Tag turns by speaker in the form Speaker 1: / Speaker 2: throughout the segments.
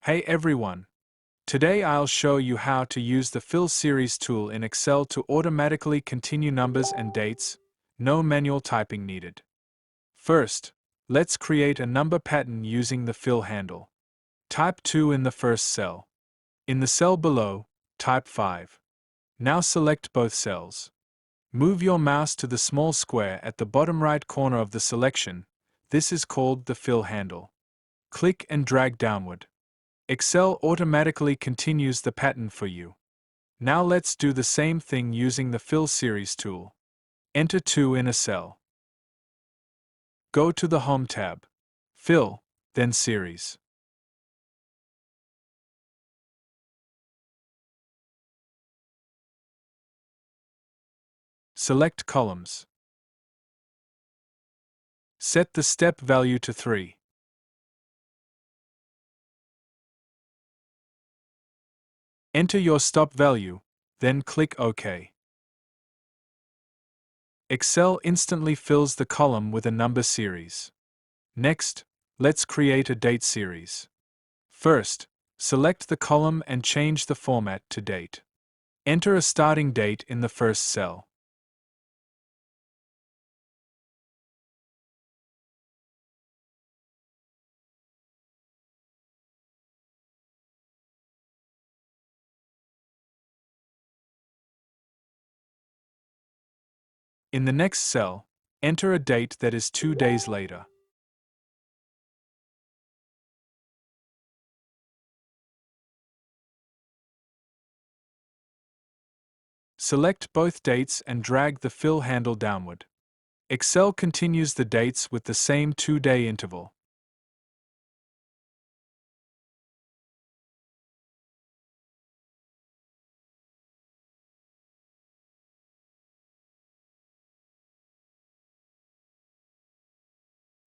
Speaker 1: Hey everyone! Today I'll show you how to use the Fill Series tool in Excel to automatically continue numbers and dates, no manual typing needed. First, let's create a number pattern using the Fill handle. Type 2 in the first cell. In the cell below, type 5. Now select both cells. Move your mouse to the small square at the bottom right corner of the selection. This is called the Fill handle. Click and drag downward. Excel automatically continues the pattern for you. Now let's do the same thing using the Fill Series tool. Enter 2 in a cell. Go to the Home tab. Fill, then Series. Select Columns. Set the step value to 3. Enter your stop value, then click OK. Excel instantly fills the column with a number series. Next, let's create a date series. First, select the column and change the format to date. Enter a starting date in the first cell. In the next cell, enter a date that is 2 days later. Select both dates and drag the fill handle downward. Excel continues the dates with the same 2-day interval.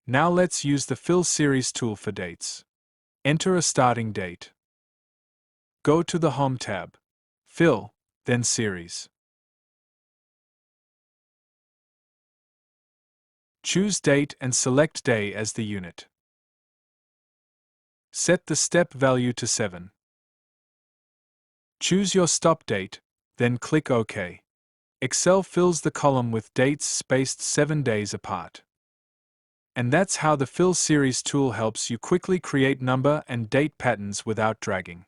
Speaker 1: Now let's use the Fill Series tool for dates. Enter a starting date. Go to the Home tab. Fill, then Series. Choose Date and select Day as the unit. Set the step value to 7. Choose your stop date, then click OK. Excel fills the column with dates spaced 7 days apart. And that's how the Fill Series tool helps you quickly create number and date patterns without dragging.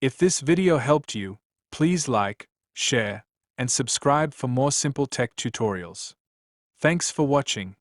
Speaker 1: If this video helped you, please like, share, and subscribe for more simple tech tutorials. Thanks for watching.